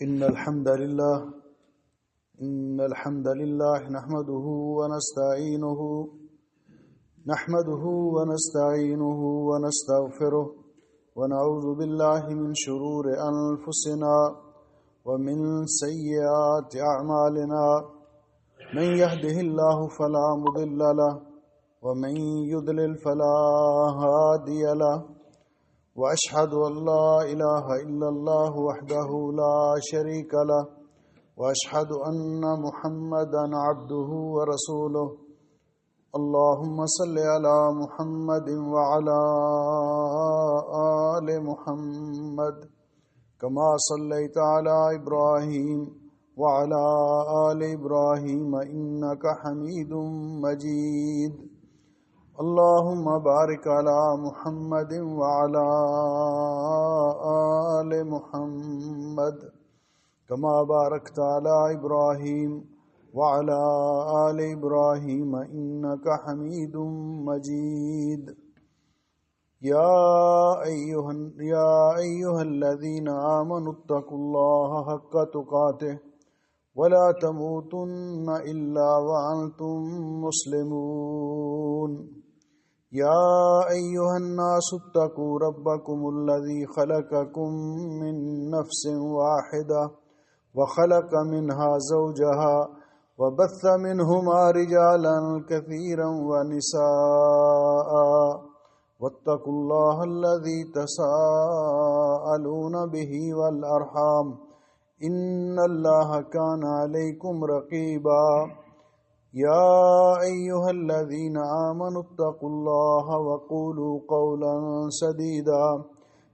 إن الحمد لله نحمده ونستغفره ونعوذ بالله من شرور أنفسنا ومن سيئات أعمالنا من يهده الله فلا مضل له ومن يضلل فلا هادي له وأشهد أن لا إله إلا الله وحده لا شريك له وأشهد أن محمدا عبده ورسوله اللهم صل على محمد وعلى آل محمد كما صليت على إبراهيم وعلى آل إبراهيم إنك حميد مجيد اللهم بارك على محمد وعلى آل محمد كما باركت على إبراهيم وعلى آل إبراهيم إنك حميد مجيد يا أيها الذين آمنوا اتقوا الله حق تقاته ولا تموتن إلا وأنتم مسلمون يا أيها الناس اتقوا ربكم الذي خلقكم من نفس واحدة وخلق منها زوجها وبث منهما رجالا كثيرا ونساء واتقوا الله الذي تساءلون به والأرحام إن الله كان عليكم رقيبا يا أيها الذين آمنوا اتقوا الله وقولوا قولا سديدا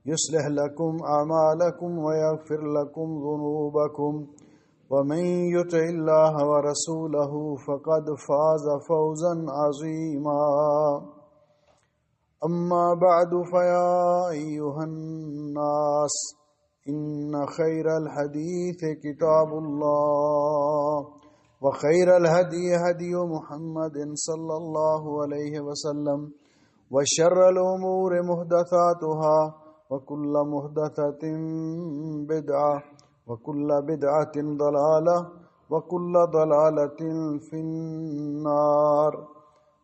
يصلح لكم أعمالكم ويغفر لكم ذنوبكم ومن يطع الله ورسوله فقد فاز فوزا عظيما أما بعد فيا أيها الناس إن خير الحديث كتاب الله وخير الهدي هدي محمد صلى الله عليه وسلم وشر الأمور محدثاتها وكل محدثة بدعة وكل بدعة ضلالة وكل ضلالة في النار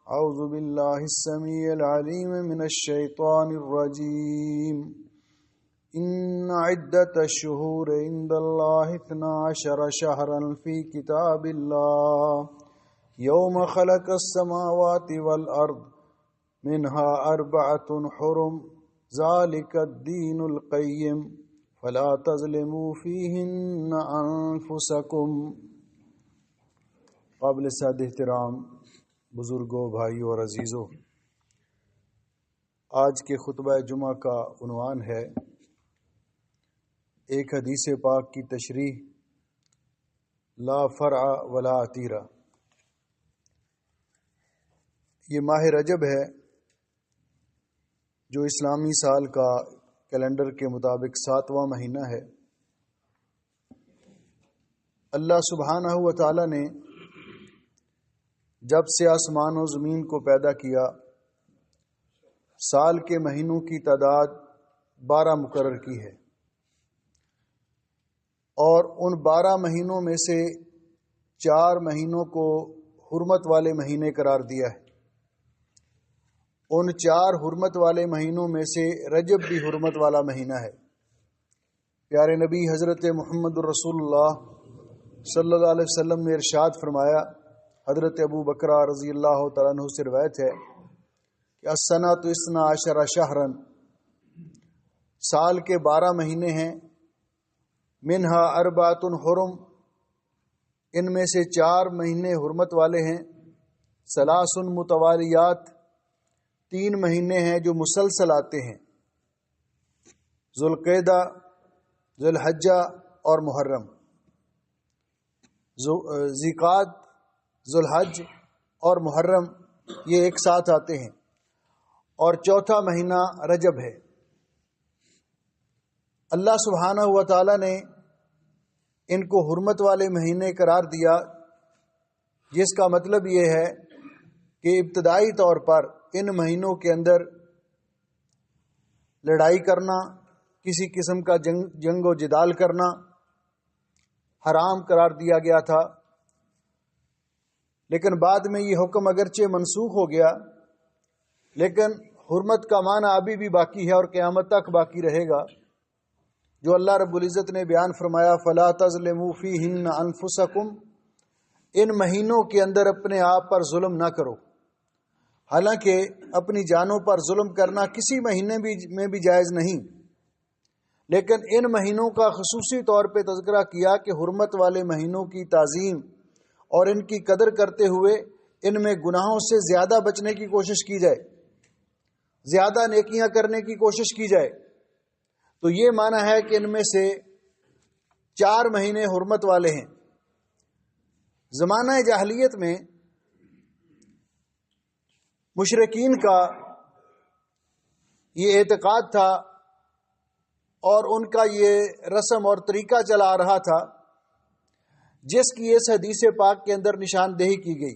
أعوذ بالله السميع العليم من الشيطان الرجيم إن عدة الشهور عند الله 12 شهرا في كتاب الله يوم خلق السماوات والأرض منها 4 حرم ذلك الدين القيم فلا تظلموا فيهن أنفسكم. قابل سعد احترام بزرگوں، بھائیوں اور عزیزوں، آج کے خطبہ جمعہ کا عنوان ہے ایک حدیث پاک کی تشریح، لا فرع ولا عتیرہ. یہ ماہ رجب ہے جو اسلامی سال کا کیلنڈر کے مطابق 7واں مہینہ ہے. اللہ سبحانہ و تعالی نے جب سے آسمان و زمین کو پیدا کیا، سال کے مہینوں کی تعداد 12 مقرر کی ہے، اور ان 12 مہینوں میں سے 4 مہینوں کو حرمت والے مہینے قرار دیا ہے. ان 4 حرمت والے مہینوں میں سے رجب بھی حرمت والا مہینہ ہے. پیارے نبی حضرت محمد رسول اللہ صلی اللہ علیہ وسلم نے ارشاد فرمایا، حضرت ابو بکرہ رضی اللہ تعالیٰ عنہ سے روایت ہے کہ السنۃ 12 شہرا، سال کے 12 مہینے ہیں، منہا 4 حرم، ان میں سے 4 مہینے حرمت والے ہیں، 3 متوالیات، 3 مہینے ہیں جو مسلسل آتے ہیں، ذوالقعدہ، ذوالحجہ اور محرم. ذیقعد، ذوالحج اور محرم یہ ایک ساتھ آتے ہیں، اور 4تھا مہینہ رجب ہے. اللہ سبحانہ و تعالی نے ان کو حرمت والے مہینے قرار دیا، جس کا مطلب یہ ہے کہ ابتدائی طور پر ان مہینوں کے اندر لڑائی کرنا، کسی قسم کا جنگ و جدال کرنا حرام قرار دیا گیا تھا، لیکن بعد میں یہ حکم اگرچہ منسوخ ہو گیا، لیکن حرمت کا معنی ابھی بھی باقی ہے اور قیامت تک باقی رہے گا، جو اللہ رب العزت نے بیان فرمایا فَلَا تَظْلِمُوا فِيهِنَّ أَنفُسَكُمْ، ان مہینوں کے اندر اپنے آپ پر ظلم نہ کرو۔ حالانکہ اپنی جانوں پر ظلم کرنا کسی مہینے میں بھی جائز نہیں، لیکن ان مہینوں کا خصوصی طور پہ تذکرہ کیا کہ حرمت والے مہینوں کی تعظیم اور ان کی قدر کرتے ہوئے ان میں گناہوں سے زیادہ بچنے کی کوشش کی جائے، زیادہ نیکیاں کرنے کی کوشش کی جائے۔ تو یہ معنی ہے کہ ان میں سے 4 مہینے حرمت والے ہیں۔ زمانہ جاہلیت میں مشرکین کا یہ اعتقاد تھا اور ان کا یہ رسم اور طریقہ چلا آ رہا تھا، جس کی اس حدیث پاک کے اندر نشاندہی کی گئی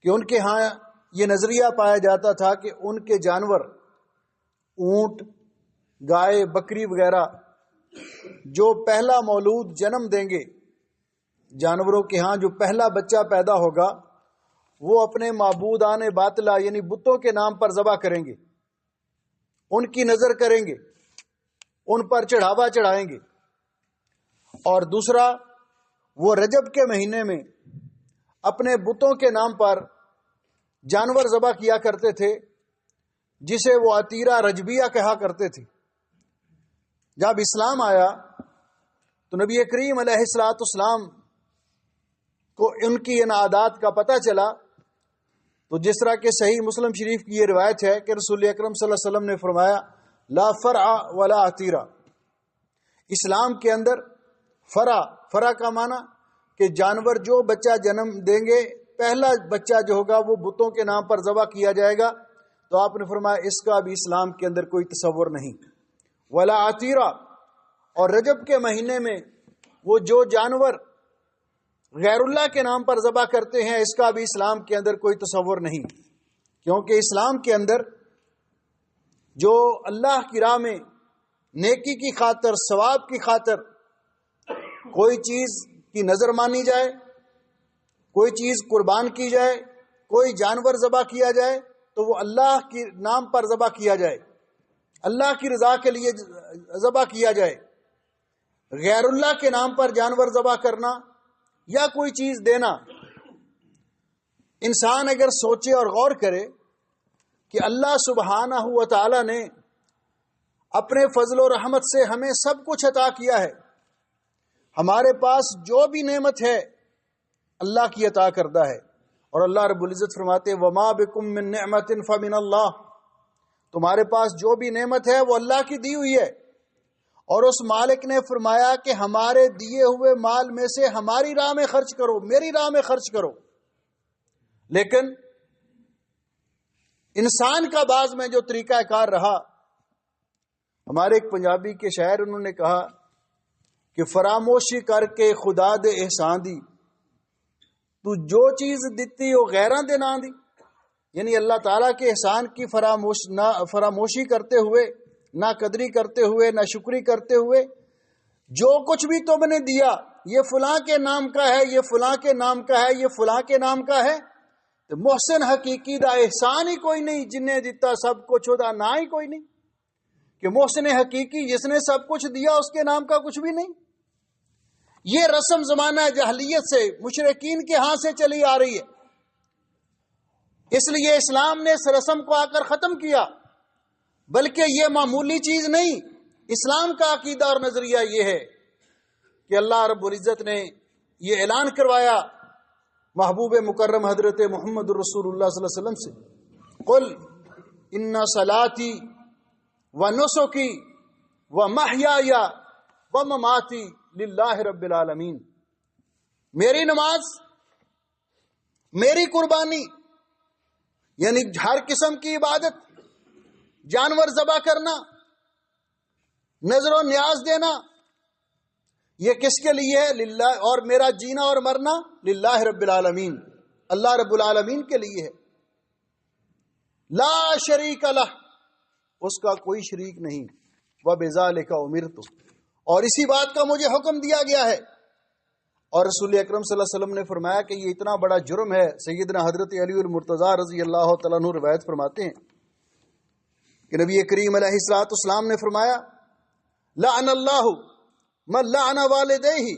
کہ ان کے ہاں یہ نظریہ پایا جاتا تھا کہ ان کے جانور، اونٹ، گائے، بکری وغیرہ جو پہلا مولود جنم دیں گے، جانوروں کے ہاں جو پہلا بچہ پیدا ہوگا، وہ اپنے معبودان باطلہ یعنی بتوں کے نام پر ذبح کریں گے، ان کی نظر کریں گے، ان پر چڑھاوا چڑھائیں گے۔ اور دوسرا، وہ رجب کے مہینے میں اپنے بتوں کے نام پر جانور ذبح کیا کرتے تھے، جسے وہ عتیرہ رجبیہ کہا کرتے تھے۔ جب اسلام آیا تو نبی کریم علیہ الصلوۃ والسلام کو ان کی ان عادات کا پتہ چلا، تو جس طرح کہ صحیح مسلم شریف کی یہ روایت ہے کہ رسول اکرم صلی اللہ علیہ وسلم نے فرمایا لا فرع ولا عتیرہ، اسلام کے اندر فرع کا معنی کہ جانور جو بچہ جنم دیں گے، پہلا بچہ جو ہوگا وہ بتوں کے نام پر ذبح کیا جائے گا، تو آپ نے فرمایا اس کا بھی اسلام کے اندر کوئی تصور نہیں۔ ولا عتیرہ، اور رجب کے مہینے میں وہ جو جانور غیر اللہ کے نام پر ذبح کرتے ہیں، اس کا بھی اسلام کے اندر کوئی تصور نہیں، کیونکہ اسلام کے اندر جو اللہ کی راہ میں نیکی کی خاطر، ثواب کی خاطر کوئی چیز کی نظر مانی جائے، کوئی چیز قربان کی جائے، کوئی جانور ذبح کیا جائے، تو وہ اللہ کے نام پر ذبح کیا جائے، اللہ کی رضا کے لیے ذبح کیا جائے۔ غیر اللہ کے نام پر جانور ذبح کرنا یا کوئی چیز دینا، انسان اگر سوچے اور غور کرے کہ اللہ سبحانہ و تعالی نے اپنے فضل و رحمت سے ہمیں سب کچھ عطا کیا ہے، ہمارے پاس جو بھی نعمت ہے اللہ کی عطا کردہ ہے، اور اللہ رب العزت فرماتے وما بکم من نعمت فمن اللہ، تمہارے پاس جو بھی نعمت ہے وہ اللہ کی دی ہوئی ہے، اور اس مالک نے فرمایا کہ ہمارے دیے ہوئے مال میں سے ہماری راہ میں خرچ کرو، میری راہ میں خرچ کرو۔ لیکن انسان کا بعض میں جو طریقہ کار رہا، ہمارے ایک پنجابی کے شاعر انہوں نے کہا کہ فراموشی کر کے خدا دے احسان دی، تو جو چیز دیتی وہ غیراں دے نہ دی، یعنی اللہ تعالیٰ کے احسان کی فراموشی کرتے ہوئے، نہ قدری کرتے ہوئے، نہ شکری کرتے ہوئے، جو کچھ بھی تم نے دیا یہ فلاں کے نام کا ہے، یہ فلاں کے نام کا ہے، یہ فلاں کے نام کا ہے، تو محسن حقیقی دا احسان ہی کوئی نہیں، جنہیں دیتا سب کچھ ہوتا نہ ہی کوئی نہیں، کہ محسن حقیقی جس نے سب کچھ دیا اس کے نام کا کچھ بھی نہیں۔ یہ رسم زمانہ جاہلیت سے، مشرکین کے ہاں سے چلی آ رہی ہے، اس لیے اسلام نے اس رسم کو آ کر ختم کیا۔ بلکہ یہ معمولی چیز نہیں، اسلام کا عقیدہ اور نظریہ یہ ہے کہ اللہ رب العزت نے یہ اعلان کروایا محبوب مکرم حضرت محمد رسول اللہ صلی اللہ علیہ وسلم سے، قل ان صلاتی و نسکی و محیای و مماتی للہ رب العالمین، میری نماز، میری قربانی، یعنی ہر قسم کی عبادت، جانور ذبح کرنا، نظر و نیاز دینا، یہ کس کے لیے ہے؟ للہ، اور میرا جینا اور مرنا للہ رب العالمین، اللہ رب العالمین کے لیے ہے، لا شریک لہ، اس کا کوئی شریک نہیں، وبذالک امرت، اور اسی بات کا مجھے حکم دیا گیا ہے۔ اور رسول اکرم صلی اللہ علیہ وسلم نے فرمایا کہ یہ اتنا بڑا جرم ہے۔ سیدنا حضرت علی المرتضیٰ رضی اللہ تعالیٰ عنہ روایت فرماتے ہیں کہ نبی کریم علیہ الصلوۃ والسلام نے فرمایا لعن اللہ من لعن والدیہ،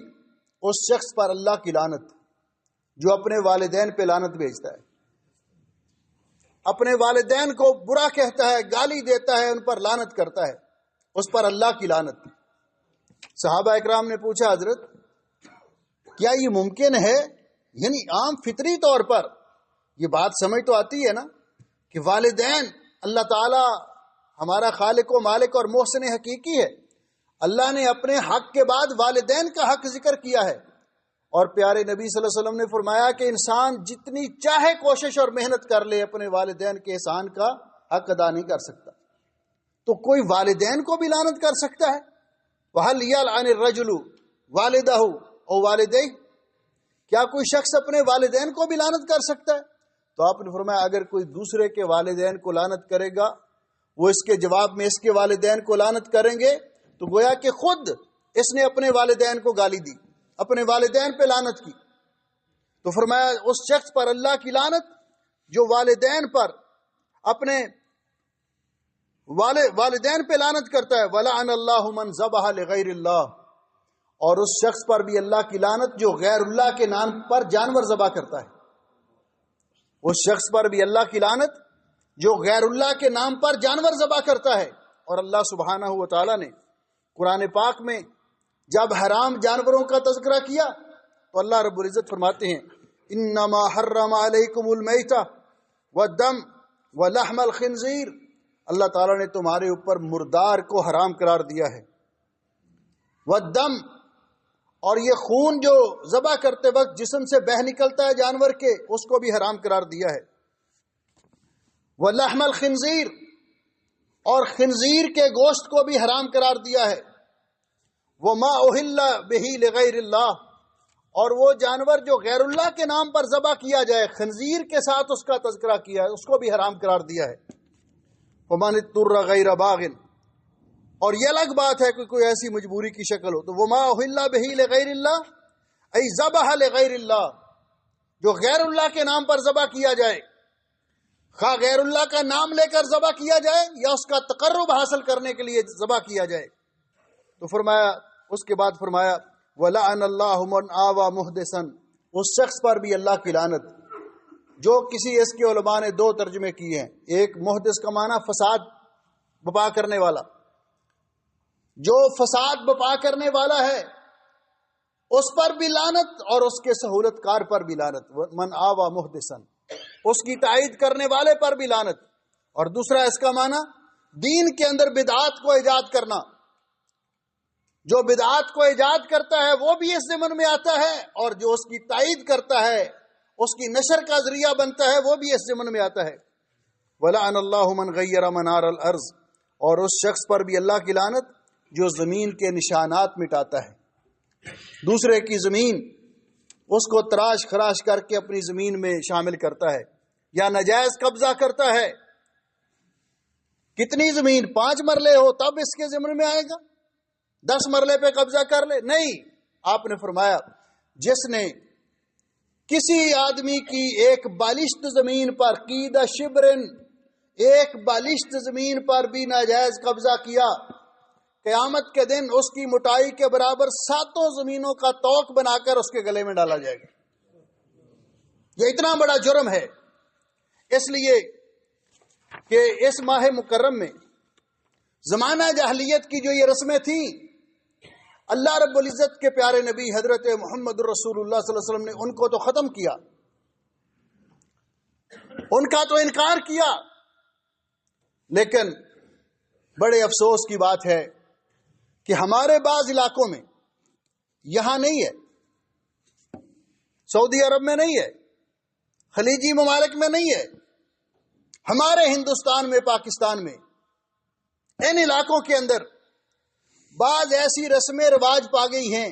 اس شخص پر اللہ کی لعنت جو اپنے والدین پہ لعنت بھیجتا ہے، اپنے والدین کو برا کہتا ہے، گالی دیتا ہے، ان پر لعنت کرتا ہے، اس پر اللہ کی لعنت۔ صحابہ اکرام نے پوچھا حضرت کیا یہ ممکن ہے؟ یعنی عام فطری طور پر یہ بات سمجھ تو آتی ہے نا کہ والدین، اللہ تعالی ہمارا خالق و مالک اور محسن حقیقی ہے، اللہ نے اپنے حق کے بعد والدین کا حق ذکر کیا ہے، اور پیارے نبی صلی اللہ علیہ وسلم نے فرمایا کہ انسان جتنی چاہے کوشش اور محنت کر لے اپنے والدین کے احسان کا حق ادا نہیں کر سکتا۔ تو کوئی والدین کو بھی لعنت کر سکتا ہے؟ وَهَلْ يَلْعَنِ الرَّجُلُ وَالِدَهُ او والدیہ، کیا کوئی شخص اپنے والدین کو بھی لعنت کر سکتا ہے؟ تو آپ نے فرمایا اگر کوئی دوسرے کے والدین کو لعنت کرے گا، وہ اس کے جواب میں اس کے والدین کو لعنت کریں گے، تو گویا کہ خود اس نے اپنے والدین کو گالی دی، اپنے والدین پہ لعنت کی۔ تو فرمایا اس شخص پر اللہ کی لعنت جو والدین پر اپنے والدین پہ لعنت کرتا ہے۔ وَلَعَنَ اللَّهُ مَنْ ذَبَحَ لِغَيْرِ اللَّهِ، اور اس شخص پر بھی اللہ کی لعنت جو غیر اللہ کے نام پر جانور ذبح کرتا ہے، اس شخص پر بھی اللہ کی لعنت جو غیر اللہ کے نام پر جانور ذبح کرتا ہے۔ اور اللہ سبحانہ و تعالیٰ نے قرآن پاک میں جب حرام جانوروں کا تذکرہ کیا تو اللہ رب العزت فرماتے ہیں انما حرم علیکم المیتۃ والدم ولحم الخنزیر، اللہ تعالیٰ نے تمہارے اوپر مردار کو حرام قرار دیا ہے، والدم، اور یہ خون جو ذبح کرتے وقت جسم سے بہہ نکلتا ہے جانور کے، اس کو بھی حرام قرار دیا ہے، ولحم الخنزیر، اور خنزیر کے گوشت کو بھی حرام قرار دیا ہے، وما اہل بہ لغیر اللہ، اور وہ جانور جو غیر اللہ کے نام پر ذبح کیا جائے، خنزیر کے ساتھ اس کا تذکرہ کیا ہے، اس کو بھی حرام قرار دیا ہے۔ فمن اضطر غیر باغ، اور یہ الگ بات ہے کہ کوئی ایسی مجبوری کی شکل ہو، تو وما اہل بہ لغیر اللہ ای ذبح لغیر اللہ، جو غیر اللہ کے نام پر ذبح کیا جائے، خواہ غیر اللہ کا نام لے کر ذبح کیا جائے یا اس کا تقرب حاصل کرنے کے لیے ذبح کیا جائے، تو فرمایا اس کے بعد فرمایا وَلَعَنَ اللَّهُ مَنْ آوَى مُحْدِثًا، اس شخص پر بھی اللہ کی لعنت جو کسی، اس کے علماء نے دو ترجمے کیے ہیں، ایک محدث کا معنی فساد بپا کرنے والا، جو فساد بپا کرنے والا ہے اس پر بھی لعنت اور اس کے سہولت کار پر بھی لعنت، من آوى محدثًا، اس کی تائید کرنے والے پر بھی لعنت، اور دوسرا اس کا معنی دین کے اندر بدعات کو ایجاد کرنا، جو بدعات کو ایجاد کرتا ہے وہ بھی اس ضمن میں آتا ہے، اور جو اس کی تائید کرتا ہے، اس کی نشر کا ذریعہ بنتا ہے، وہ بھی اس ضمن میں آتا ہے۔ وَلَعَنَ اللَّهُ مَنْ غَيَّرَ مَنَارَ الْأَرْضِ، اور اس شخص پر بھی اللہ کی لعنت جو زمین کے نشانات مٹاتا ہے، دوسرے کی زمین اس کو تراش خراش کر کے اپنی زمین میں شامل کرتا ہے یا ناجائز قبضہ کرتا ہے۔ کتنی زمین؟ 5 مرلے ہو تب اس کے ضمن میں آئے گا، 10 مرلے پہ قبضہ کر لے نہیں۔ آپ نے فرمایا جس نے کسی آدمی کی ایک بالشت زمین پر، قید شبرن، ایک بالشت زمین پر بھی ناجائز قبضہ کیا، قیامت کے دن اس کی موٹائی کے برابر 7 زمینوں کا توق بنا کر اس کے گلے میں ڈالا جائے گا۔ یہ اتنا بڑا جرم ہے، اس لیے کہ اس ماہ مکرم میں زمانہ جاہلیت کی جو یہ رسمیں تھیں، اللہ رب العزت کے پیارے نبی حضرت محمد الرسول اللہ صلی اللہ علیہ وسلم نے ان کو تو ختم کیا، ان کا تو انکار کیا، لیکن بڑے افسوس کی بات ہے کہ ہمارے بعض علاقوں میں، یہاں نہیں ہے، سعودی عرب میں نہیں ہے، خلیجی ممالک میں نہیں ہے، ہمارے ہندوستان میں، پاکستان میں، ان علاقوں کے اندر بعض ایسی رسمیں رواج پا گئی ہیں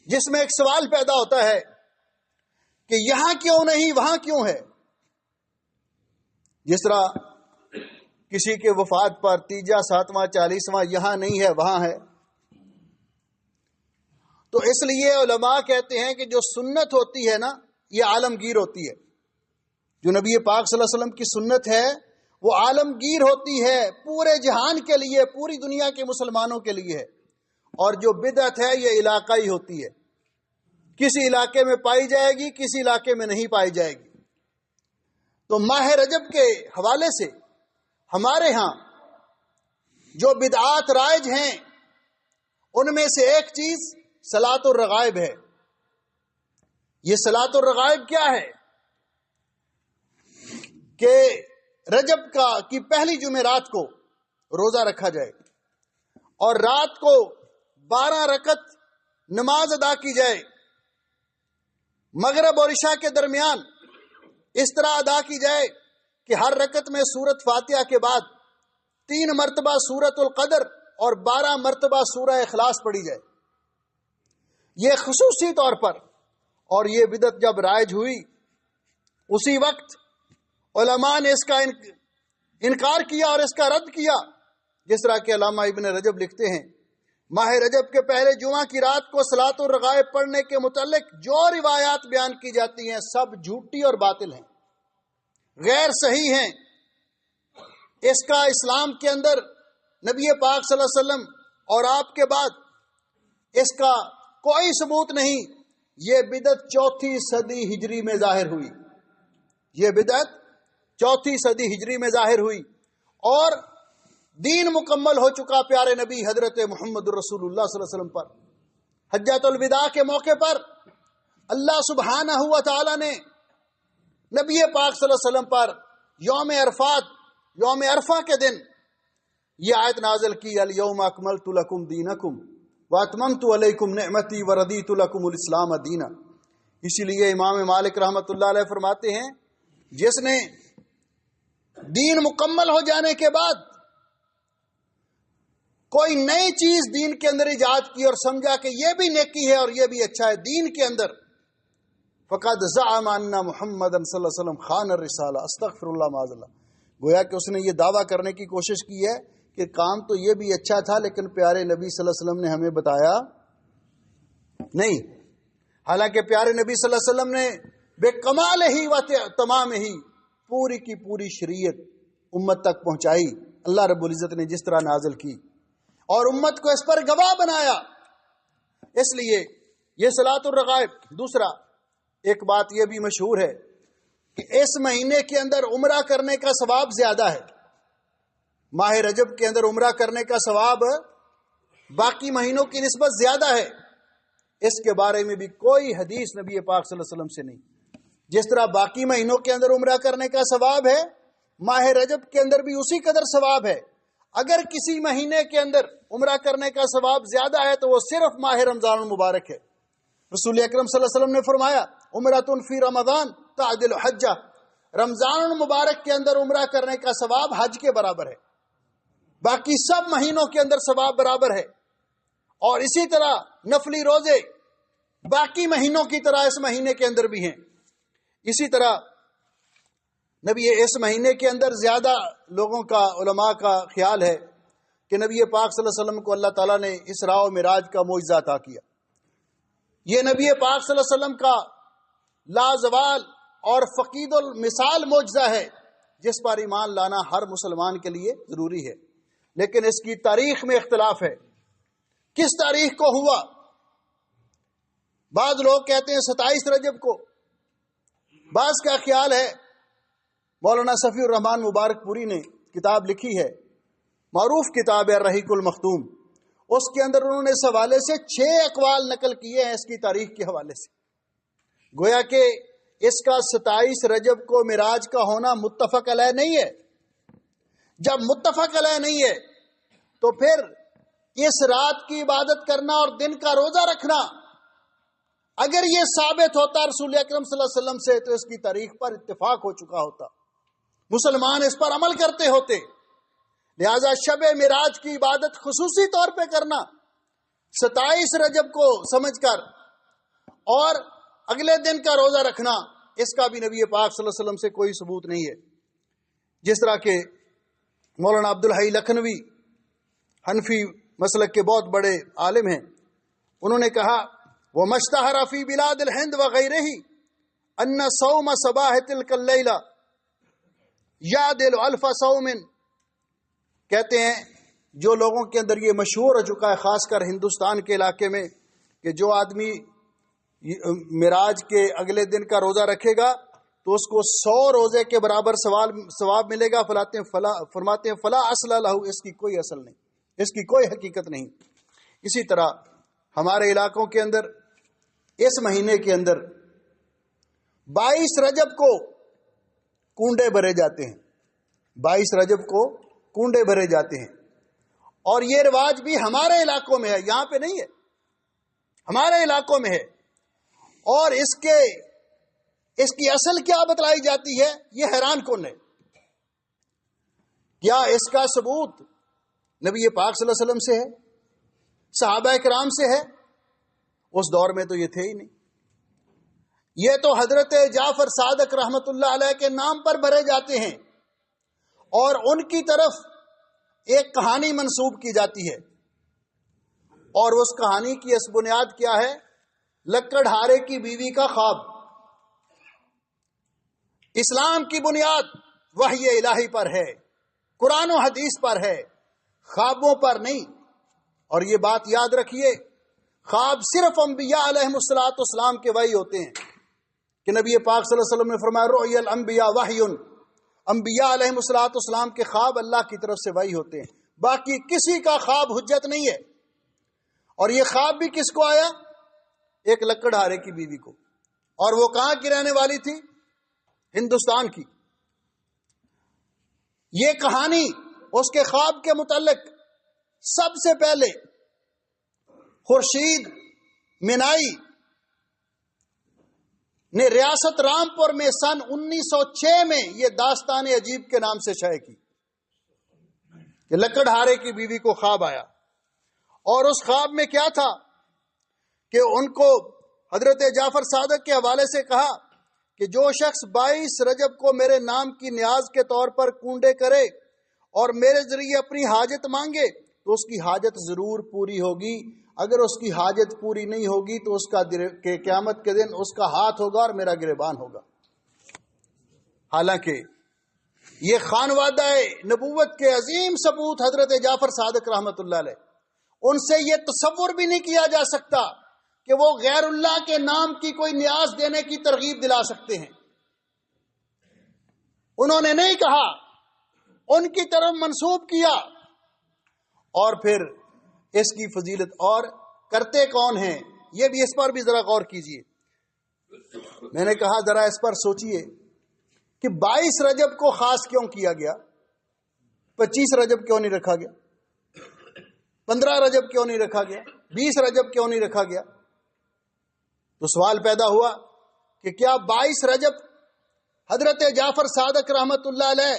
جس میں ایک سوال پیدا ہوتا ہے کہ یہاں کیوں نہیں، وہاں کیوں ہے۔ جس طرح کسی کے وفات پر 3، 7، 40واں یہاں نہیں ہے وہاں ہے۔ تو اس لیے علماء کہتے ہیں کہ جو سنت ہوتی ہے نا یہ عالمگیر ہوتی ہے۔ جو نبی پاک صلی اللہ علیہ وسلم کی سنت ہے وہ عالمگیر ہوتی ہے، پورے جہان کے لیے، پوری دنیا کے مسلمانوں کے لیے ہے۔ اور جو بدعت ہے یہ علاقائی ہوتی ہے، کسی علاقے میں پائی جائے گی، کسی علاقے میں نہیں پائی جائے گی۔ تو ماہ رجب کے حوالے سے ہمارے ہاں جو بدعات رائج ہیں ان میں سے ایک چیز صلاۃ الرغائب ہے۔ یہ صلاۃ الرغائب کیا ہے کہ رجب کی پہلی جمعرات کو روزہ رکھا جائے اور رات کو 12 رکعت نماز ادا کی جائے، مغرب اور عشاء کے درمیان اس طرح ادا کی جائے کہ ہر رکعت میں سورۃ فاتحہ کے بعد 3 مرتبہ سورۃ القدر اور 12 مرتبہ سورہ اخلاص پڑھی جائے۔ یہ خصوصی طور پر، اور یہ بدعت جب رائج ہوئی اسی وقت علماء نے اس کا انکار کیا اور اس کا رد کیا۔ جس طرح کہ علامہ ابن رجب لکھتے ہیں ماہ رجب کے پہلے جمعہ کی رات کو صلاۃ الرغائب پڑھنے کے متعلق جو روایات بیان کی جاتی ہیں سب جھوٹی اور باطل ہیں، غیر صحیح ہیں۔ اس کا اسلام کے اندر نبی پاک صلی اللہ علیہ وسلم اور آپ کے بعد اس کا کوئی ثبوت نہیں۔ یہ بدعت 4 صدی ہجری میں ظاہر ہوئی، یہ بدعت 4 صدی ہجری میں ظاہر ہوئی، اور دین مکمل ہو چکا پیارے نبی حضرت محمد رسول اللہ صلی اللہ علیہ وسلم پر۔ حجۃ الوداع کے موقع پر اللہ سبحانہ و تعالی نے نبی پاک صلی اللہ علیہ وسلم پر یوم عرفات، یوم عرفہ کے دن یہ آیت نازل کی، الیوم اکملت لکم دینکم واتممت علیکم نعمتی وردیت لکم الاسلام دینا۔ اسی لیے امام مالک رحمۃ اللہ علیہ فرماتے ہیں جس نے دین مکمل ہو جانے کے بعد کوئی نئی چیز دین کے اندر ایجاد کی اور سمجھا کہ یہ بھی نیکی ہے اور یہ بھی اچھا ہے دین کے اندر، فقد زعم ان محمد صلی اللہ علیہ وسلم خان الرسالہ، استغفر اللہ معاذ اللہ، گویا کہ اس نے یہ دعویٰ کرنے کی کوشش کی ہے کہ کام تو یہ بھی اچھا تھا لیکن پیارے نبی صلی اللہ علیہ وسلم نے ہمیں بتایا نہیں۔ حالانکہ پیارے نبی صلی اللہ علیہ وسلم نے بے کمال ہی و تمام ہی پوری کی پوری شریعت امت تک پہنچائی، اللہ رب العزت نے جس طرح نازل کی اور امت کو اس پر گواہ بنایا۔ اس لیے یہ صلاۃ الرغائب۔ دوسرا ایک بات یہ بھی مشہور ہے کہ اس مہینے کے اندر عمرہ کرنے کا ثواب زیادہ ہے۔ ماہ رجب کے اندر عمرہ کرنے کا ثواب باقی مہینوں کی نسبت زیادہ ہے۔ اس کے بارے میں بھی کوئی حدیث نبی پاک صلی اللہ علیہ وسلم سے نہیں۔ جس طرح باقی مہینوں کے اندر عمرہ کرنے کا ثواب ہے، ماہ رجب کے اندر بھی اسی قدر ثواب ہے۔ اگر کسی مہینے کے اندر عمرہ کرنے کا ثواب زیادہ ہے تو وہ صرف ماہ رمضان المبارک ہے۔ رسول اکرم صلی اللہ علیہ وسلم نے فرمایا عمرۃ فی رمضان تعدل حجہ، رمضان المبارک کے اندر عمرہ کرنے کا ثواب حج کے برابر ہے، باقی سب مہینوں کے اندر ثواب برابر ہے۔ اور اسی طرح نفلی روزے باقی مہینوں کی طرح اس مہینے کے اندر بھی ہیں۔ اسی طرح نبی اس مہینے کے اندر زیادہ لوگوں کا، علماء کا خیال ہے کہ نبی پاک صلی اللہ علیہ وسلم کو اللہ تعالیٰ نے اسراء و معراج کا معجزہ عطا کیا۔ یہ نبی پاک صلی اللہ علیہ وسلم کا لازوال اور فقید المثال معجزہ ہے جس پر ایمان لانا ہر مسلمان کے لیے ضروری ہے، لیکن اس کی تاریخ میں اختلاف ہے۔ کس تاریخ کو ہوا؟ بعض لوگ کہتے ہیں 27 رجب کو، بعض کا خیال ہے، مولانا صفی الرحمان مبارک پوری نے کتاب لکھی ہے، معروف کتاب ہے الرحیق المختوم، اس کے اندر انہوں نے اس حوالے سے 6 اقوال نقل کیے ہیں اس کی تاریخ کے حوالے سے۔ گویا کہ اس کا 27 رجب کو معراج کا ہونا متفق علیہ نہیں ہے۔ جب متفق علیہ نہیں ہے تو پھر اس رات کی عبادت کرنا اور دن کا روزہ رکھنا اگر یہ ثابت ہوتا رسول اکرم صلی اللہ علیہ وسلم سے تو اس کی تاریخ پر اتفاق ہو چکا ہوتا، مسلمان اس پر عمل کرتے ہوتے۔ لہذا شب معراج کی عبادت خصوصی طور پہ کرنا 27 رجب کو سمجھ کر اور اگلے دن کا روزہ رکھنا، اس کا بھی نبی پاک صلی اللہ علیہ وسلم سے کوئی ثبوت نہیں ہے۔ جس طرح کہ مولانا عبدالحی لکھنوی حنفی مسلک کے بہت بڑے عالم ہیں، انہوں نے کہا وہ مشتہر فی بلاد الہند وغیرہ ہی ان صوم صباح تلک اللیلہ یعدل الف صوم، کہتے ہیں جو لوگوں کے اندر یہ مشہور ہو چکا ہے خاص کر ہندوستان کے علاقے میں کہ جو آدمی معراج کے اگلے دن کا روزہ رکھے گا تو اس کو 100 روزے کے برابر ثواب ملے گا، فرماتے ہیں فلا اصل لہ، اس کی کوئی اصل نہیں، اس کی کوئی حقیقت نہیں۔ اسی طرح ہمارے علاقوں کے اندر اس مہینے کے اندر 22 رجب کو کنڈے بھرے جاتے ہیں، 22 رجب کو کنڈے بھرے جاتے ہیں، اور یہ رواج بھی ہمارے علاقوں میں ہے، یہاں پہ نہیں ہے، ہمارے علاقوں میں ہے۔ اور اس کی اصل کیا بتلائی جاتی ہے، یہ حیران کن ہے۔ کیا اس کا ثبوت نبی پاک صلی اللہ علیہ وسلم سے ہے، صحابہ کرام سے ہے؟ اس دور میں تو یہ تھے ہی نہیں، یہ تو حضرت جعفر صادق رحمت اللہ علیہ کے نام پر بھرے جاتے ہیں، اور ان کی طرف ایک کہانی منسوب کی جاتی ہے، اور اس کہانی کی اس بنیاد کیا ہے؟ لکڑہارے کی بیوی کا خواب۔ اسلام کی بنیاد وحی الہی پر ہے، قرآن و حدیث پر ہے، خوابوں پر نہیں۔ اور یہ بات یاد رکھیے، خواب صرف انبیاء علیہم الصلوۃ والسلام کے وحی ہوتے ہیں، کہ نبی پاک صلی اللہ علیہ وسلم نے فرمایا رؤیا الانبیاء وحی، انبیاء علیہم الصلوۃ والسلام کے خواب اللہ کی طرف سے وحی ہوتے ہیں، باقی کسی کا خواب حجت نہیں ہے۔ اور یہ خواب بھی کس کو آیا؟ ایک لکڑہارے کی بیوی کو، اور وہ کہاں کی رہنے والی تھی؟ ہندوستان کی۔ یہ کہانی اس کے خواب کے متعلق سب سے پہلے خورشید مینائی نے ریاست رامپور میں سن 1906 میں یہ داستان عجیب کے نام سے شائع کی کہ لکڑہارے کی بیوی کو خواب آیا، اور اس خواب میں کیا تھا کہ ان کو حضرت جعفر صادق کے حوالے سے کہا کہ جو شخص 22 رجب کو میرے نام کی نیاز کے طور پر کنڈے کرے اور میرے ذریعے اپنی حاجت مانگے تو اس کی حاجت ضرور پوری ہوگی، اگر اس کی حاجت پوری نہیں ہوگی تو اس کا قیامت کے دن اس کا ہاتھ ہوگا اور میرا گریبان ہوگا۔ حالانکہ یہ خانوادہ نبوت کے عظیم ثبوت حضرت جعفر صادق رحمت اللہ علیہ، ان سے یہ تصور بھی نہیں کیا جا سکتا کہ وہ غیر اللہ کے نام کی کوئی نیاز دینے کی ترغیب دلا سکتے ہیں۔ انہوں نے نہیں کہا، ان کی طرف منسوب کیا، اور پھر اس کی فضیلت اور کرتے کون ہیں یہ بھی، اس پر بھی ذرا غور کیجئے۔ میں نے کہا ذرا اس پر سوچئے کہ 22 رجب کو خاص کیوں کیا گیا، 25 رجب کیوں نہیں رکھا گیا، 15 رجب کیوں نہیں رکھا گیا، 20 رجب کیوں نہیں رکھا گیا؟ تو سوال پیدا ہوا کہ کیا 22 رجب حضرت جعفر صادق رحمت اللہ علیہ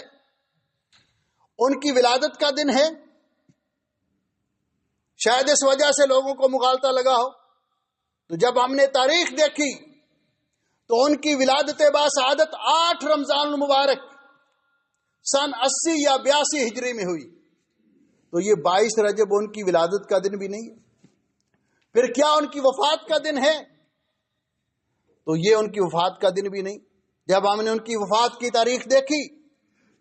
ان کی ولادت کا دن ہے؟ شاید اس وجہ سے لوگوں کو مغالطہ لگا ہو۔ تو جب ہم نے تاریخ دیکھی تو ان کی ولادت باسعادت 8 رمضان المبارک سن 80 یا 82 ہجری میں ہوئی، تو یہ 22 رجب ان کی ولادت کا دن بھی نہیں ہے۔ پھر کیا ان کی وفات کا دن ہے؟ تو یہ ان کی وفات کا دن بھی نہیں۔ جب ہم نے ان کی وفات کی تاریخ دیکھی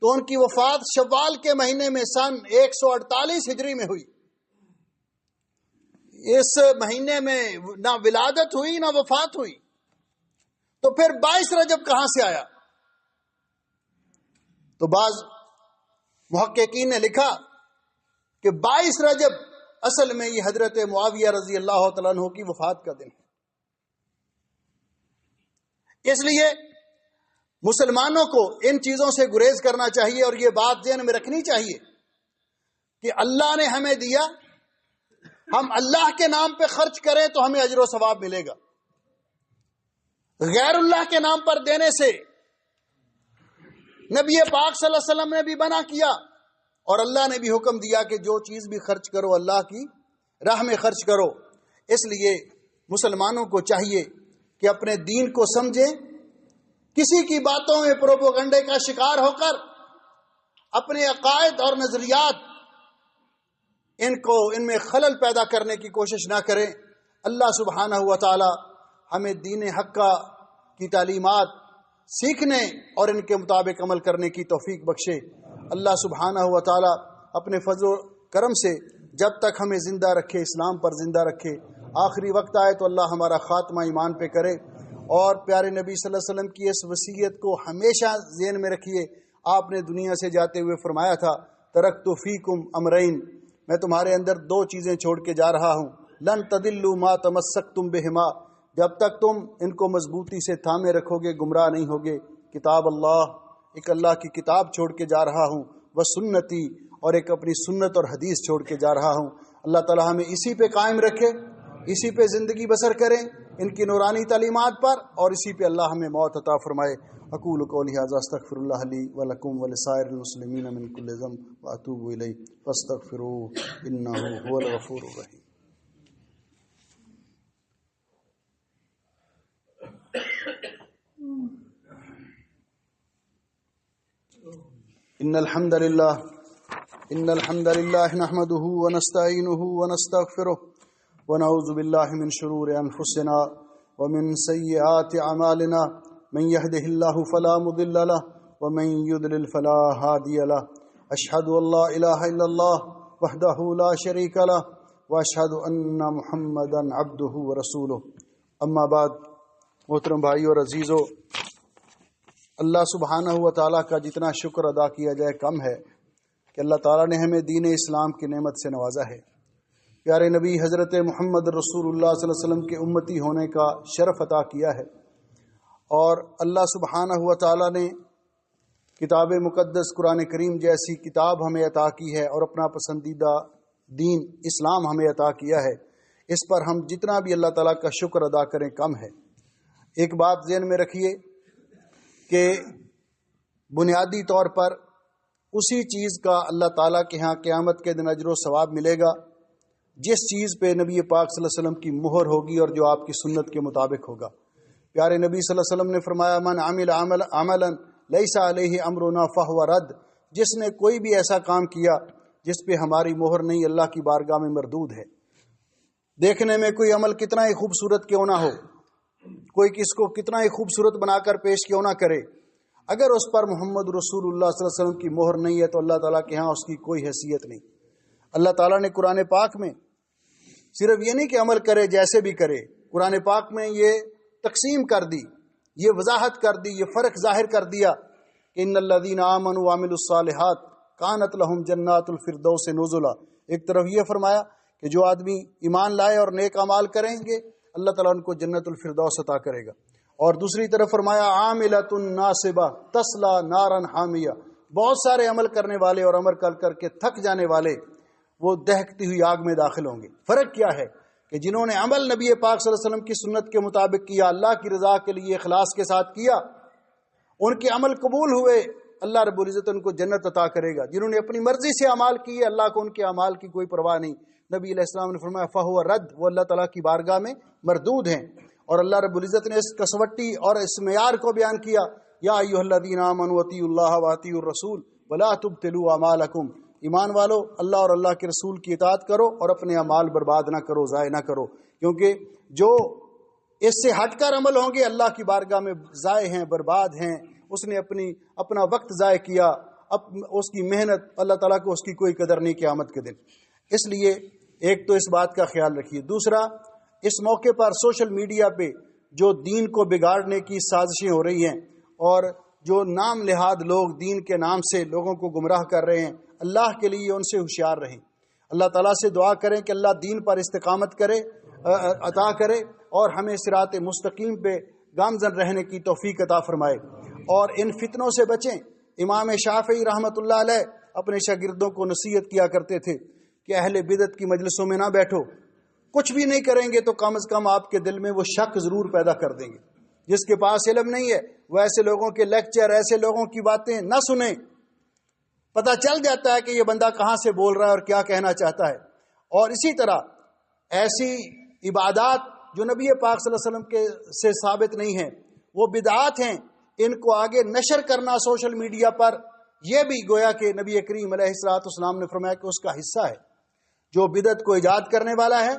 تو ان کی وفات شوال کے مہینے میں سن 148 ہجری میں ہوئی۔ اس مہینے میں نہ ولادت ہوئی نہ وفات ہوئی، تو پھر 22 رجب کہاں سے آیا؟ تو بعض محققین نے لکھا کہ 22 رجب اصل میں یہ حضرت معاویہ رضی اللہ تعالیٰ عنہ کی وفات کا دن ہے۔ اس لیے مسلمانوں کو ان چیزوں سے گریز کرنا چاہیے، اور یہ بات ذہن میں رکھنی چاہیے کہ اللہ نے ہمیں دیا، ہم اللہ کے نام پہ خرچ کریں تو ہمیں اجر و ثواب ملے گا۔ غیر اللہ کے نام پر دینے سے نبی پاک صلی اللہ علیہ وسلم نے بھی منع کیا، اور اللہ نے بھی حکم دیا کہ جو چیز بھی خرچ کرو اللہ کی راہ میں خرچ کرو۔ اس لیے مسلمانوں کو چاہیے کہ اپنے دین کو سمجھیں، کسی کی باتوں میں پروپیگنڈے کا شکار ہو کر اپنے عقائد اور نظریات ان میں خلل پیدا کرنے کی کوشش نہ کریں۔ اللہ سبحانہ و تعالی ہمیں دین حق کی تعلیمات سیکھنے اور ان کے مطابق عمل کرنے کی توفیق بخشے۔ اللہ سبحانہ و تعالی اپنے فضل و کرم سے جب تک ہمیں زندہ رکھے، اسلام پر زندہ رکھے، آخری وقت آئے تو اللہ ہمارا خاتمہ ایمان پہ کرے۔ اور پیارے نبی صلی اللہ علیہ وسلم کی اس وصیت کو ہمیشہ ذہن میں رکھیے۔ آپ نے دنیا سے جاتے ہوئے فرمایا تھا، ترکت فیکم امرین، میں تمہارے اندر دو چیزیں چھوڑ کے جا رہا ہوں، لن تدلوا ما تمسکتم بہما، جب تک تم ان کو مضبوطی سے تھامے رکھو گے گمراہ نہیں ہوگے۔ کتاب اللہ، ایک اللہ کی کتاب چھوڑ کے جا رہا ہوں، وہ سنتی، اور ایک اپنی سنت اور حدیث چھوڑ کے جا رہا ہوں۔ اللہ تعالی ہمیں اسی پہ قائم رکھے، اسی پہ زندگی بسر کریں، ان کی نورانی تعلیمات پر، اور اسی پہ اللہ ہمیں موت عطا فرمائے۔ اقول قولی ھذا استغفر اللہ لی ولکم ولسائر المسلمین من کل ذنب واتوب الیہ فاستغفروہ انہ هو الغفور الرحیم۔ ان الحمد للہ نحمده ونستعینه ونستغفره ونعوذ باللہ من شرور انفسنا ومن سیئات اعمالنا، من يهده الله فلا مضل له ومن يضلل فلا هادي له، اشهد ان لا اله الا الله وحده لا شريك له واشهد ان محمدا عبده ورسوله، اما بعد۔ محترم بھائی اور عزیزو، اللہ سبحانہ و تعالیٰ کا جتنا شکر ادا کیا جائے کم ہے کہ اللہ تعالیٰ نے ہمیں دین اسلام کی نعمت سے نوازا ہے۔ پیارے نبی حضرت محمد رسول اللہ صلی اللہ علیہ وسلم کے امتی ہونے کا شرف عطا کیا ہے، اور اللہ سبحانہ و تعالیٰ نے کتاب مقدس قرآن کریم جیسی کتاب ہمیں عطا کی ہے، اور اپنا پسندیدہ دین اسلام ہمیں عطا کیا ہے۔ اس پر ہم جتنا بھی اللہ تعالیٰ کا شکر ادا کریں کم ہے۔ ایک بات ذہن میں رکھیے کہ بنیادی طور پر اسی چیز کا اللہ تعالیٰ کے ہاں قیامت کے دن اجر و ثواب ملے گا جس چیز پہ نبی پاک صلی اللہ علیہ وسلم کی مہر ہوگی اور جو آپ کی سنت کے مطابق ہوگا۔ پیارے نبی صلی اللہ علیہ وسلم نے فرمایا، من عمل عملا لیس علیہ امرنا فہو رد، جس نے کوئی بھی ایسا کام کیا جس پہ ہماری مہر نہیں، اللہ کی بارگاہ میں مردود ہے۔ دیکھنے میں کوئی عمل کتنا ہی خوبصورت کیوں نہ ہو، کوئی کس کو کتنا ہی خوبصورت بنا کر پیش کیوں نہ کرے، اگر اس پر محمد رسول اللہ صلی اللہ علیہ وسلم کی مہر نہیں ہے تو اللہ تعالیٰ کے ہاں اس کی کوئی حیثیت نہیں۔ اللہ تعالیٰ نے قرآن پاک میں صرف یہ نہیں کہ عمل کرے جیسے بھی کرے، قرآن پاک میں یہ تقسیم کر دی، یہ وضاحت کر دی، یہ فرق ظاہر کر دیا کہ ان الذین آمنوا وعملوا الصالحات کانت لہم جنات الفردوس نزلا۔ ایک طرف یہ فرمایا کہ جو آدمی ایمان لائے اور نیک اعمال کریں گے اللہ تعالیٰ ان کو جنت الفردوس عطا کرے گا، اور دوسری طرف فرمایا عاملۃ ناصبہ تصلی نارا حامیہ، بہت سارے عمل کرنے والے اور عمل کر کے تھک جانے والے وہ دہکتی ہوئی آگ میں داخل ہوں گے۔ فرق کیا ہے کہ جنہوں نے عمل نبی پاک صلی اللہ علیہ وسلم کی سنت کے مطابق کیا، اللہ کی رضا کے لیے اخلاص کے ساتھ کیا، ان کے عمل قبول ہوئے، اللہ رب العزت ان کو جنت عطا کرے گا۔ جنہوں نے اپنی مرضی سے اعمال کیے، اللہ کو ان کے اعمال کی کوئی پرواہ نہیں، نبی علیہ السلام نے فرمایا فہو رد، وہ اللہ تعالیٰ کی بارگاہ میں مردود ہیں۔ اور اللہ رب العزت نے اس کسوٹی اور اس معیار کو بیان کیا، یا ایھا الذین آمنوا اطیعوا اللہ واطیعوا الرسول ولا تبطلوا اعمالکم، ایمان والو اللہ اور اللہ کے رسول کی اطاعت کرو اور اپنے اعمال برباد نہ کرو، ضائع نہ کرو، کیونکہ جو اس سے ہٹ کر عمل ہوں گے اللہ کی بارگاہ میں ضائع ہیں، برباد ہیں۔ اس نے اپنا وقت ضائع کیا، اس کی محنت، اللہ تعالیٰ کو اس کی کوئی قدر نہیں قیامت کے دن۔ اس لیے ایک تو اس بات کا خیال رکھیے۔ دوسرا، اس موقع پر سوشل میڈیا پہ جو دین کو بگاڑنے کی سازشیں ہو رہی ہیں اور جو نام نہاد لوگ دین کے نام سے لوگوں کو گمراہ کر رہے ہیں، اللہ کے لیے ان سے ہوشیار رہیں۔ اللہ تعالیٰ سے دعا کریں کہ اللہ دین پر استقامت عطا کرے اور ہمیں صراط مستقیم پہ گامزن رہنے کی توفیق عطا فرمائے، اور ان فتنوں سے بچیں۔ امام شافعی رحمۃ اللہ علیہ اپنے شاگردوں کو نصیحت کیا کرتے تھے کہ اہل بدعت کی مجلسوں میں نہ بیٹھو، کچھ بھی نہیں کریں گے تو کم از کم آپ کے دل میں وہ شک ضرور پیدا کر دیں گے۔ جس کے پاس علم نہیں ہے وہ ایسے لوگوں کے لیکچر، ایسے لوگوں کی باتیں نہ سنیں، پتہ چل جاتا ہے کہ یہ بندہ کہاں سے بول رہا ہے اور کیا کہنا چاہتا ہے۔ اور اسی طرح ایسی عبادات جو نبی پاک صلی اللہ علیہ وسلم کے سے ثابت نہیں ہیں، وہ بدعات ہیں، ان کو آگے نشر کرنا سوشل میڈیا پر یہ بھی گویا کہ نبی کریم علیہ الصلوۃ والسلام نے فرمایا کہ اس کا حصہ ہے، جو بدعت کو ایجاد کرنے والا ہے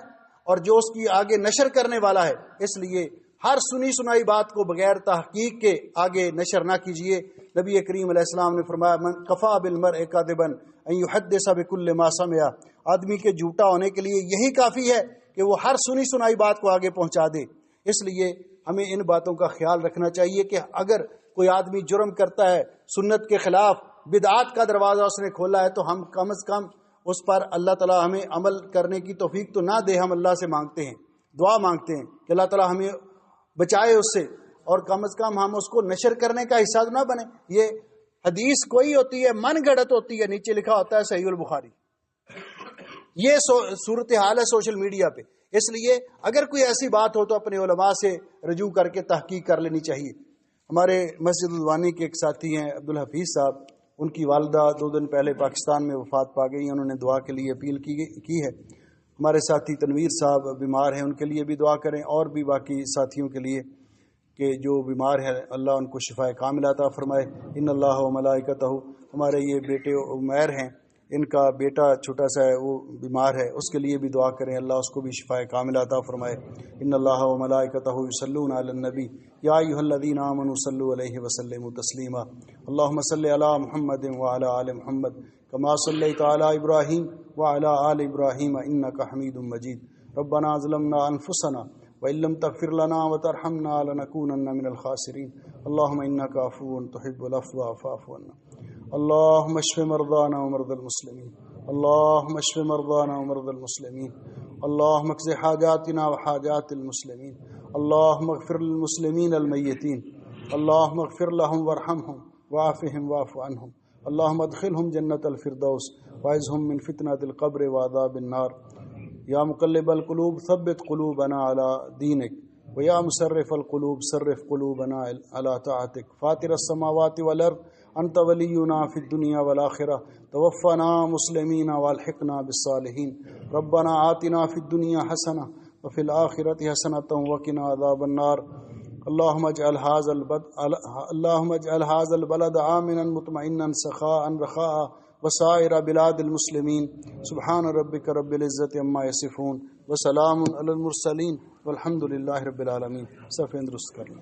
اور جو اس کی آگے نشر کرنے والا ہے۔ اس لیے ہر سنی سنائی بات کو بغیر تحقیق کے آگے نشر نہ کیجیے۔ نبی کریم علیہ السلام نے فرمایا من کفا بالمرء کاذبا ان یحدث بكل ما سمع، آدمی کے جھوٹا ہونے کے لیے یہی کافی ہے کہ وہ ہر سنی سنائی بات کو آگے پہنچا دے۔ اس لیے ہمیں ان باتوں کا خیال رکھنا چاہیے کہ اگر کوئی آدمی جرم کرتا ہے، سنت کے خلاف بدعات کا دروازہ اس نے کھولا ہے، تو ہم کم از کم اس پر اللہ تعالی ہمیں عمل کرنے کی توفیق تو نہ دے، ہم اللہ سے مانگتے ہیں، دعا مانگتے ہیں کہ اللہ تعالی ہمیں بچائے اس سے، اور کم از کم ہم اس کو نشر کرنے کا حصہ نہ بنے۔ یہ حدیث کوئی ہوتی ہے من گھڑت ہوتی ہے، نیچے لکھا ہوتا ہے صحیح البخاری، یہ صورتحال ہے سوشل میڈیا پہ۔ اس لیے اگر کوئی ایسی بات ہو تو اپنے علماء سے رجوع کر کے تحقیق کر لینی چاہیے۔ ہمارے مسجد الوانی کے ایک ساتھی ہیں عبدالحفیظ صاحب، ان کی والدہ 2 دن پہلے پاکستان میں وفات پا گئی، انہوں نے دعا کے لیے اپیل کی ہے۔ ہمارے ساتھی تنویر صاحب بیمار ہیں، ان کے لیے بھی دعا کریں، اور بھی باقی ساتھیوں کے لیے کہ جو بیمار ہے اللہ ان کو شفاء کاملہ عطا فرمائے۔ ان اللہ و ملائکتہ، ہمارے یہ بیٹے عمیر ہیں، ان کا بیٹا چھوٹا سا ہے وہ بیمار ہے، اس کے لیے بھی دعا کریں، اللہ اس کو بھی شفاء کاملہ عطا فرمائے۔ ان اللہ و ملائکتہ یصلون علی النبی یا ایھا الذین آمنوا صلوا علیہ وسلموا تسلیما۔ اللهم صل علی محمد وعلی آل محمد کما صلیت علی ابراہیم وعلی آل ابراہیم انک حمید مجید۔ ربنا ظلمنا انفسنا وإن لم تغفر لنا وترحمنا لنكونن من الخاسرين۔ اللهم إنك عفو تحب العفو فاعف عنا۔ اللهم اشف مرضانا ومرضى المسلمين، اللهم اشف مرضانا ومرضى المسلمين، اللهم اقض حاجاتنا وحاجات المسلمين، اللهم اغفر للمسلمين الميتين، اللهم اغفر لهم وارحمهم وعافهم واعف عنهم، اللهم ادخلهم جنة الفردوس واعذهم من فتنة القبر وعذاب النار۔ یا مقلب القلوب ثبت قلوبنا على دینک، ویا مصرف القلوب صرف قلوبنا على طاعتک۔ فاطر السماوات والارض انت ولینا فی الدنیا والآخرہ، توفنا مسلمین والحقنا بالصالحین۔ ربنا آتنا فی الدنیا حسنہ وفی الآخرۃ حسنۃ وقنا عذاب النار۔ اللهم اجعل هذا البلد آمنا مطمئنا سخاء رخاء وسائر بلاد المسلمین۔ سبحان ربک رب العزت عما یصفون وسلام علی المرسلین والحمد للہ رب العالمین۔ صفحہ درست کرنا۔